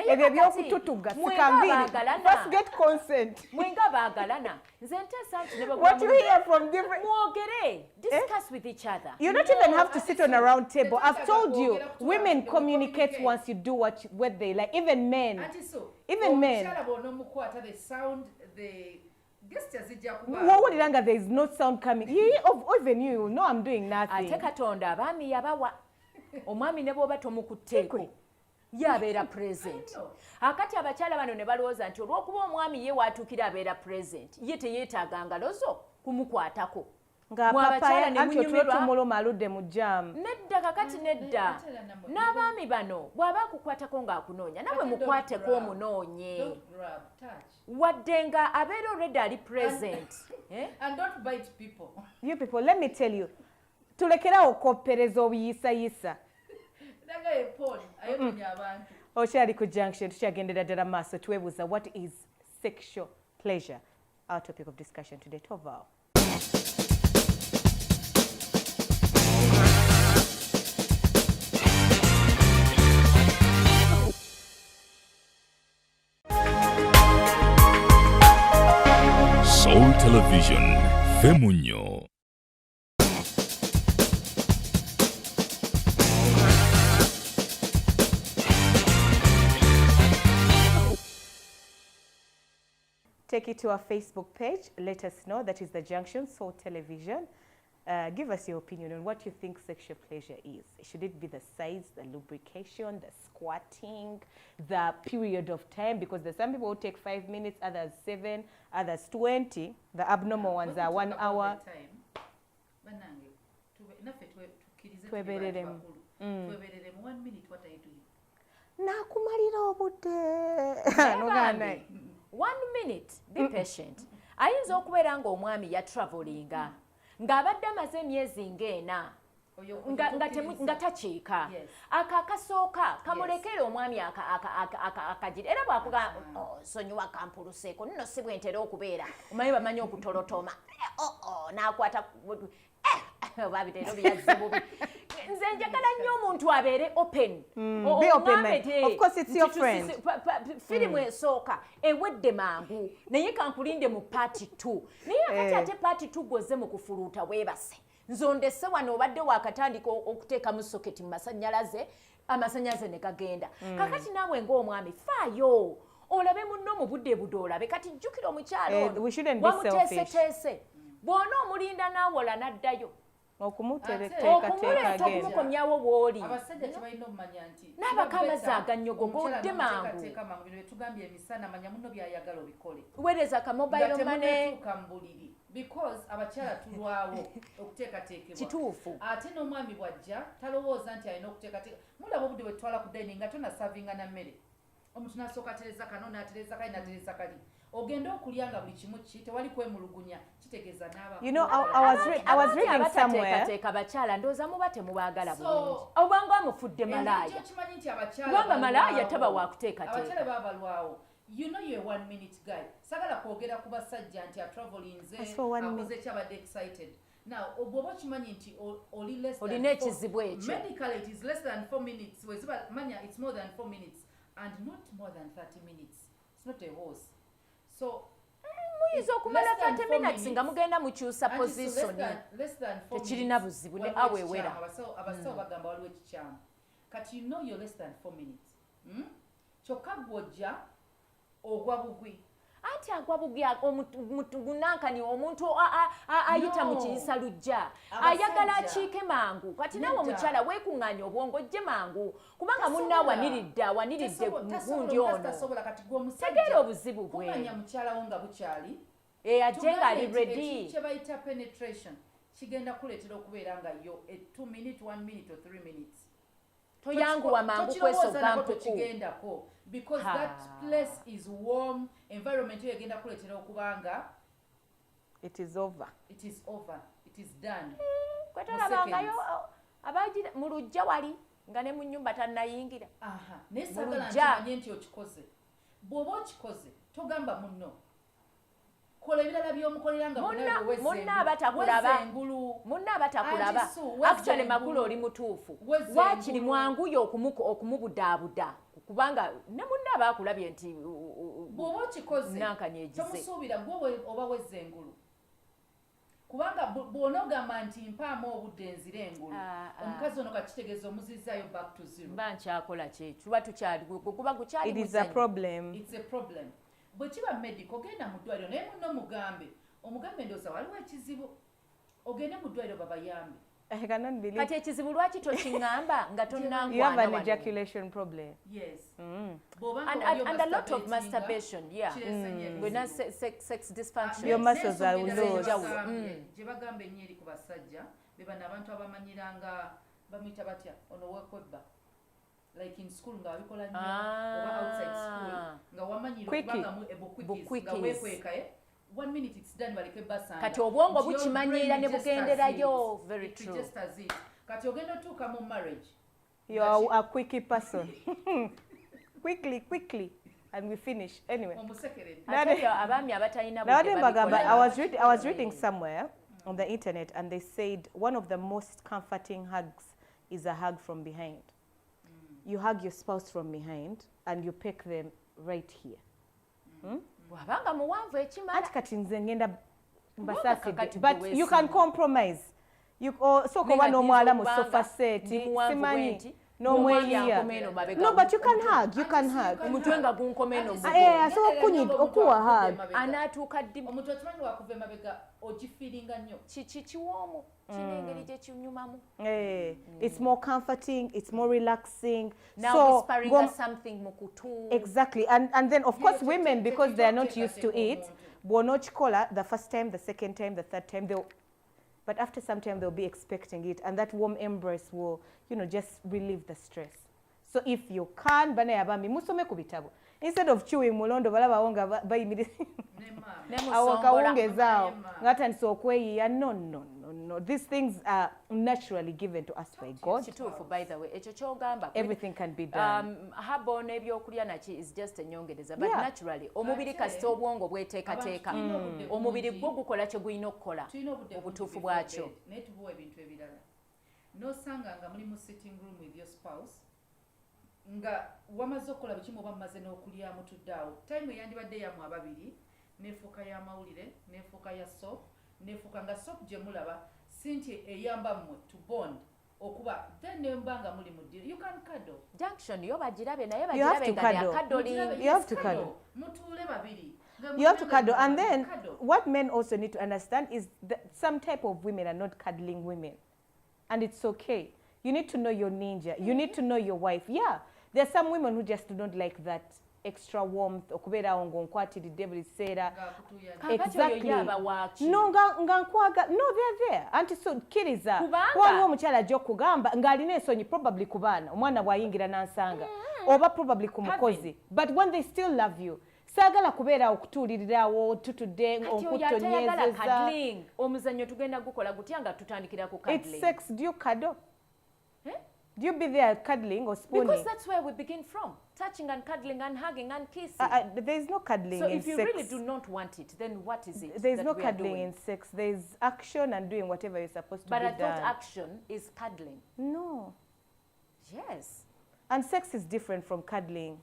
Ebyo ebyokututuga sikanviiri. First get consent. mwenga baagalana nze nteesa nti ne What we hear from different... mwogere discuss with each other You don't even have to sit on a round table. I've told you, women communicate once you do what they like. Even men. Anti so. Even men. Omukyala bw'onomukwata the sound the gestures zijja kuba. Wawuliranga there is no sound coming. Even you know I'm doing nothing. ate katonda abaami yabawa omwami ne bw'oba tomukutteeko ye abeera present akati abakyala bano ne balowooza nti olw'okuba omwami ye waatuukira abeera present ye teyeetaaga ngalo zo kumukwatako Ng'apapaya anti otulo tumuluma aludde mu jam. nedda kakati nedda n'abaami bano bw'aba akukwatako ng'akunoonya nawe mukwateko omunoonye Don't grab, touch. wadde nga abeera already ali present And don't bite people. You people, let me tell you. Tulekerawo okoppereza obuyisayisa. Daga epon ayotonya abantu. Okyali ku junction tukyagendera ddala maaso twebuuza what is sexual pleasure. Our topic of discussion today. Toval. Soul Television, Femunyo. Take it to our Facebook page. Let us know. That is The Junction, Soul Television. Give us your opinion on what you think sexual pleasure is. Should it be the size, the lubrication, the squatting, the period of time? Because there's some people who take 5 minutes, others 7, others 20. The abnormal ones are 1 hour. Twebereremu. Twebereremu 1 minute, what are you doing? Nakumalira obudde. Bambi, 1 minute, be patient. Ayinza okubeera ng'omwami yatravelinga ng'abadde amaze emyezi ng'ena nga takiika ako akasooka kamulekere omwami akagira era bw'akuga sonyiwa kampuluseeko nno si bwe ntera okubeera omanyi bamanyi okutolotoma n'akwata babiteero byazze bubi nze njagala nnyo omuntu abeere open. Be open, man. Of course, it's your friend. Firimu esooka ewedde mangu naye kankulinde mu party 2 naye akati ate party 2 gwoze mu kufuluuta weebase nzondese wano obadde wakatandika okuteekamu soketi mu amasanyalaze ne gagenda kakati naawe ng'omwami faayo olabe munno mu budde budde olabe kati jjukira omukyalo wamuteeseteese bw'ona omulinda naawola n'addayo okumuleeta okumukomyawo bw'oli abasajja tebalina omumanya nti n'abakamazi aganyogo ng'odde mangu bino byetugambye emisana manya muno byayagala obikole weereza ka mobile money mu buliri because abakyala tulwawo okuteekateekebwa kituufu ate n'omwami bw'ajja talowooza nti alina okuteekateeka mulaba obudde bwe tutwala ku dining nga tonasavinga na mmere omuntu n'asooka atereza kano n'atereza kali n'atereza kali ogenda okulya nga buli kimu ki tewali kwemulugunya kitegeeza n'aba. You know, I was reading somewhere. Teeka bakyala ndooza muba temubaagala bulungi obanga amufudde malaaya kimanyi nti kubanga malaaya taba wakuteekateeka abakyala baabalwawo. You know you're a 1 minute guy. Sagala kwogera ku basajja nti atravelinze akoze kyabadde excited. Now, obobo chimanyi nti oli less than olina ekizibu ekyo. Medically it is less than 4 minutes. Weziba manya it's more than 4 minutes and not more than 30 minutes. It's not a horse. So muyinza okumala less than 30 4 minutes nga mugenda mukyusa Anti so position less than 4 tekirina minutes, buzibu ne waliwo awo ekikyamu. ewera. Abasawo bagamba waliwo ekikyamu kati you know you're less than 4 minutes kyokka gwojja ogwa bugwi anti agwa bugya gunankani omuntu ayita mu kiyisa lujja ayagala akiike mangu kati nawe omukyala weekuŋŋaanya obwongo ojje mangu kubanga munna awaniridde mugundi ono tegeera obuzibu bwe kumanya mukyalawo nga bukyali ajje ng'ali ready kye bayita penetration kigenda kuleetera okubeera nga yo 2 minute 1 minute or 3 minutes toyanguwa mangu kwesogga mpuku tokigendako because that place is warm environment yo egenda kuleetera okubanga it is over it is done kwetolabangayo abagira mu lujja wali nga ne mu nnyumba tannayingira naye sagala ntimanye nti okikoze bw'oba okikoze togamba munno kola ebirala by'omukolera nga munna abatakulaba actually makulu oli mutuufu waakiri mwanguyo okumubudaabuda kubanga ne munna abakulabye nti bw'oba okikoze nankanyegize tomusuubira gwe oba wezza engulu kubanga bw'onogamba nti mpaamu obudde enzira engulu omukazi ono kakitegeeza omuzizaayo back to zero mba nkyakola kyekyo tuba tukyali kuba gukyali it is a problem bwe kiba medical ogenda mu ddwaliro naye munno omugambe ndowooza waliwo ekizibu ogende mu ddwaliro babayambe kati ekizibu lwaki tokiŋŋamba nga you have an ejaculation problem yes and a lot of masturbation gwena sex dysfunction your muscles are loose gye bagamba ennyo eri ku basajja be bano abantu abamanyiranga bamuyita batya ono wekwebba like in school nga wabikola nnyo oba outside school nga wamanyira okubangamu ebukwikis nga wekwekaye 1 minute it's done baleke basanga kati obwongo bukimanyiira ne bugenderayo very true just as it kati ogenda otuuka mu marriage you are a quickie person quickly and we finish anyway abaami abatalina I was reading somewhere on the internet and they said one of the most comforting hugs is a hug from behind. You hug your spouse from behind and you pick them right here. wabanga muwanvu ekimala anti kati nze ngenda mbasaasidde but you can compromise sokoba n'omwala mu sofa set simanyi n'omweyiya no but you can hug omutwe nga gunkomeno asobola okuwa hug anaatuuka ddi omuntu okimanyi wakuva emabega ogifiiringa nnyo kiwoomu kina engeri gye kinyumamu it's more comforting, it's more relaxing. Now whispering something mukutu. Exactly, and then of course women, because they are not used to it, bonochikola the first time, the second time, the third time, but after some time they'll be expecting it, and that warm embrace will, just relieve the stress. So if you can, bana yabami musome ku bitabo. Instead of chewing mulondo balaba wonga bayimiri awakawongezao ngatandisa okweyiya no, these things are naturally given to us by God. Kituufu by the way ekyo kyogamba everything can be done. Habo n'ebyokulya naki is just enyongereza but naturally omubiri kasita obwongo bweteekateeka omubiri gwo gukola kye gulina okukola obutuufu bwakyo naye tubuwa ebintu ebirala nosanga nga muli mu sitting room with your spouse nga wamaze okukola bukimu oba mumaze n'okulya mutuddeawo time eyandibadde yamu ababiri neefuuka y'amawulire neefuuka ya soap neefuuka nga soap gye mulaba sinti eyamba mmwe to bond okuba then nembanga muli mu deal you can cuddle junction yo bagirabe naye You have to bagirabe cuddle. You have to cuddle. mutuule babiri You have to cuddle, and then what men also need to understand is that some type of women are not cuddling women, and it's okay. You need to know your ninja. You need to know your wife. Yeah, there are some women who just do not like that extra warmth. Okubera ongo nkwatiridde buli seera. Exactly. No, no, they're there. Anti so kiriza. Kubanga omukyala ajja okugamba ng'alina ensonyi probably ku baana. Omwana bw'ayingira n'ansanga. Oba probably ku mukozi. But when they still love you, saagala kubeera okutuulirirawo tutudde okutonyezeza. Omuzannyo tugenda gukola gutya nga tutandikira ku cuddling. It's sex. Do you cuddle? Do you be there cuddling or spooning? Because that's where we begin from. Touching and cuddling and hugging and kissing. There is no cuddling so in if you sex. really do not want it, then what is it? There is no cuddling in sex. There is action and doing whatever you're supposed to but be I done. thought action is cuddling. No. Yes. And sex is different from cuddling.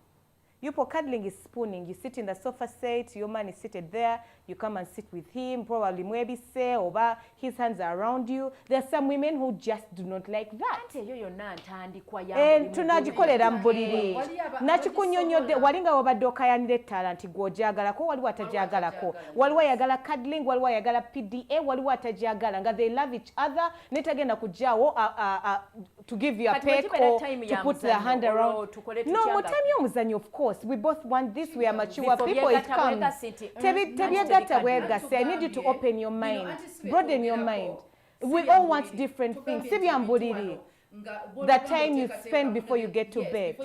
You for cuddling is spooning. You sit in the sofa set, your man is seated there, you come and sit with him, probably maybe say over, his hands are around you. There are some women who just do not like that. Tunagikolera mbuliri. Nakikunyonyodde walinga wabadde okayanira ettala nti gw'ojagalako waliwo atajagalako. Waliwo ayagala cuddling, waliwo ayagala PDA, waliwo atajagala nga they love each other. Netagenda kujjawo to give you a peck or to put the hand around. No, mu time y'omuzannyo, of course. We both want this. We are mature people. It comes. I need you to open your mind, broaden your mind. We all want different things. The time you spend before you get to bed.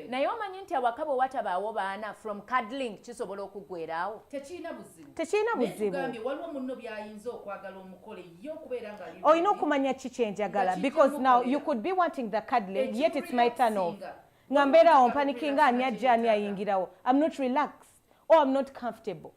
Naye omanyi nti awaka bwe watabaawo baana from cuddling kisobola okuggweeraawo. Tekiina buzibu. Olina okumanya kiki enjagala, because now you could be wanting the cuddling, yet it's my turn off. Ngamberawo mpanikinga ani ajja ani ayingirawo. I'm not relaxed or I'm not comfortable.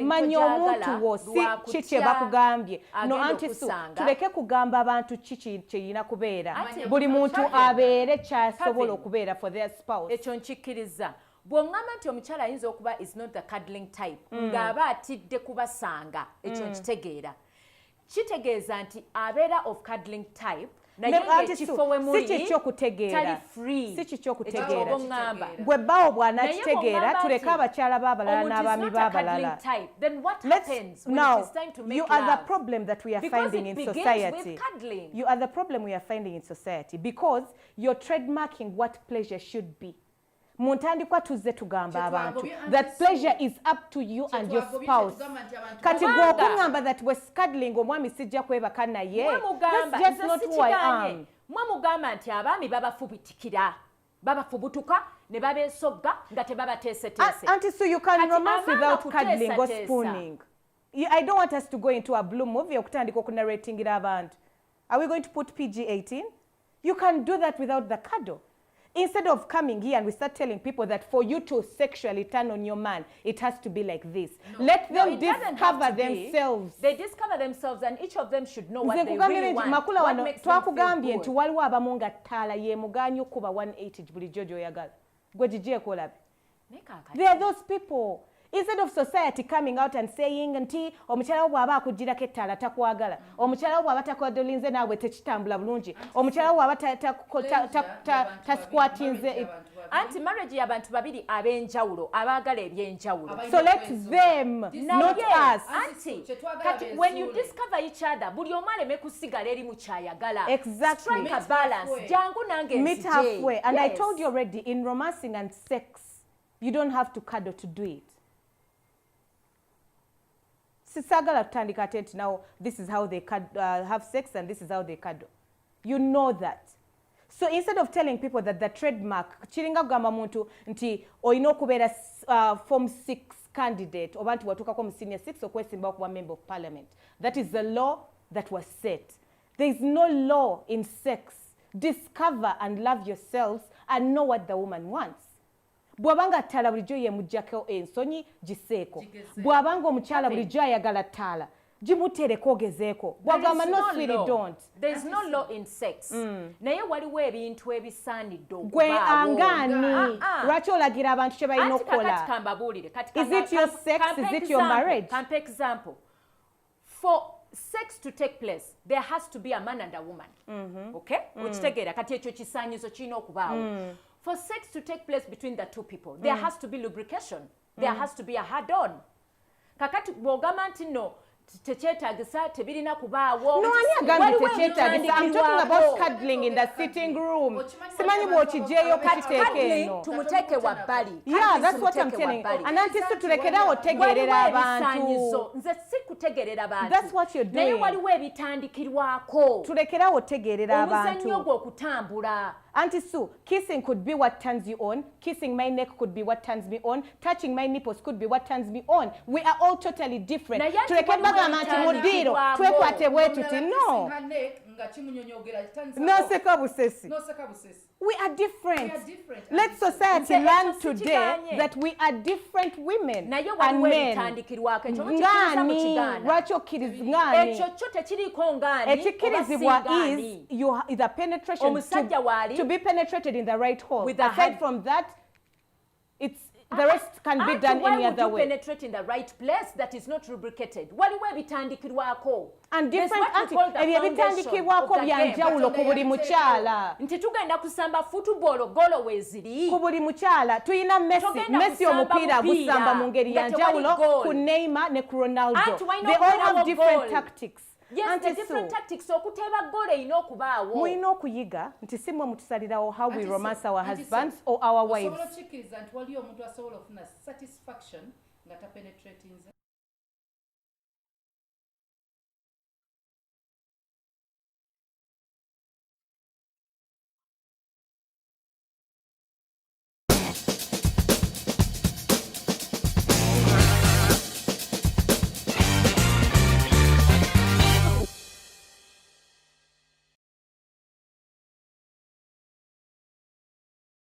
Manya omuntu wo si kiki bakugambye. No Auntie Sue, tuleke kugamba abantu kiki kyeyina kubeera. Buli muntu abeere kyasobola okubeera for their spouse. Ekyo nkikkiriza. Bw'oŋŋamba nti omukyala ayinza okuba is not the cuddling type ng'aba atidde kubasanga, ekyo nkitegeera. Kitegeeza nti abeera of cuddling type gwe bawo bw'anakitegeera tuleke abakyala b'abalala n'abaami b'abalala. Now, you are the problem that we are finding in society. You are the problem we are finding in society because you're trademarking what pleasure should be. Muntandikwa tuzze tugamba abantu that pleasure is up to you and your spouse. Kati gw'okungamba that we're cuddling omwami sijja kwebaka naye, that's just not who I am. Mwamugamba nti abaami babafubitikira, babafubutuka ne babeesogga nga tebabateeseteese. Auntie Sue, you can romance without cuddling or spooning. I don't want us to go into a blue movie okutandika okunarratingira abantu. Are we going to put PG-18? You can do that without the cuddle. Instead of coming here and we start telling people that for you to sexually turn on your man, it has to be like this. No. Let them discover themselves. They discover themselves and each of them should know what they really want. What makes them feel good. Nti waliwo abamu nga ttaala yeemuganya okuba 180 bulijjo gy'oyagala. Gwe gigyeko olabe. There are those people. Instead of society coming out and saying nti omukyala wo bw'aba akugirako ettaala takwagala, omukyala wo bw'aba takodolinze naawe tekitambula bulungi, omukyala wo bw'aba tasikwatinze. Anti marriage y'abantu babiri ab'enjawulo abaagala ebyenjawulo. So let them, not us. Auntie, when you discover each other, buli omu aleme kusigala eri mu kyayagala. Exactly. Strike a balance. Jangu nange nzije. Meet halfway. And I told you already, in romancing and sex, you don't have to cuddle to do it. Sisagala tutandika tent now, this is how they have sex and this is how they cuddle. You know that. So instead of telling people that the trademark, chiringa kugamba muntu nti oyina okubeera form 6 candidate oba nti watuukako mu senior 6 okwesimbawo kuba member of parliament. That is the law that was set. There is no law in sex. Discover and love yourselves and know what the woman wants. Bw'abanga ttaala bulijjo yeemuggyako ensonyi giseeko. Bw'abanga omukyala bulijjo ayagala ttaala gimutereko ogezeeko. Bw'agamba no sweetie don't. There is no law in sex. Naye waliwo ebintu ebisaanidde okubaawo. Gwe angaani lwaki olagira abantu kye balina okukola? Kati kambabuulire. Is it your sex? Is it your marriage? Camp example. For sex to take place, there has to be a man and a woman. Okay? Okitegeera kati ekyo kisaanyizo kirina okubaawo. For sex to take place between the two people, there has to be lubrication. There has to be a hard-on. Kakati bw'ogamba nti no, tekyetaagisa tebirina kubaawo. No, ani agambye tekyetaagisa. I'm talking about cuddling in the sitting room. Simanyi bw'okigyeyo kukiteeka eno. Tumuteeke wabbali. Yeah, that's what I'm telling you. And Auntie Sue tulekerawo tegeerera abantu. Nze si kutegeerera abantu. That's what you're doing. Naye waliwo ebitandikirwako. Tulekerawo tegeerera abantu. Omuzannyo gwo okutambula. Auntie Sue, kissing could be what turns you on. Kissing my neck could be what turns me on. Touching my nipples could be what turns me on. We are all totally different. Tuleke bagamba nti mudiro twekwate bwe tuti no. Noseka busesi. We are different. Let society learn today that we are different women and men. Ngani, lwaki okkiriza ngani? Ekyo kyo tekiriiko ngani. Ekikirizibwa is the penetration to be penetrated in the right hole. Aside from that, the rest can be done any other way. Penetrate in the right place that is not lubricated. Waliwo ebitandikirwako. And different ebitandikirwako byanjawulo ku buli mukyala. Nti tugenda kusamba football golo weziri. Ku buli mukyala tuyina Messi omupiira gusamba mu ngeri yanjawulo ku Neymar ne ku Ronaldo. They all have different tactics. Yes, the different tactics okuteba gole ino kubaawo. Mulina okuyiga nti simwe mutusalirawo how we romance our husbands or our wives. Osobola okukiriza nti waliyo omuntu asobola okufuna satisfaction nga tapenetrating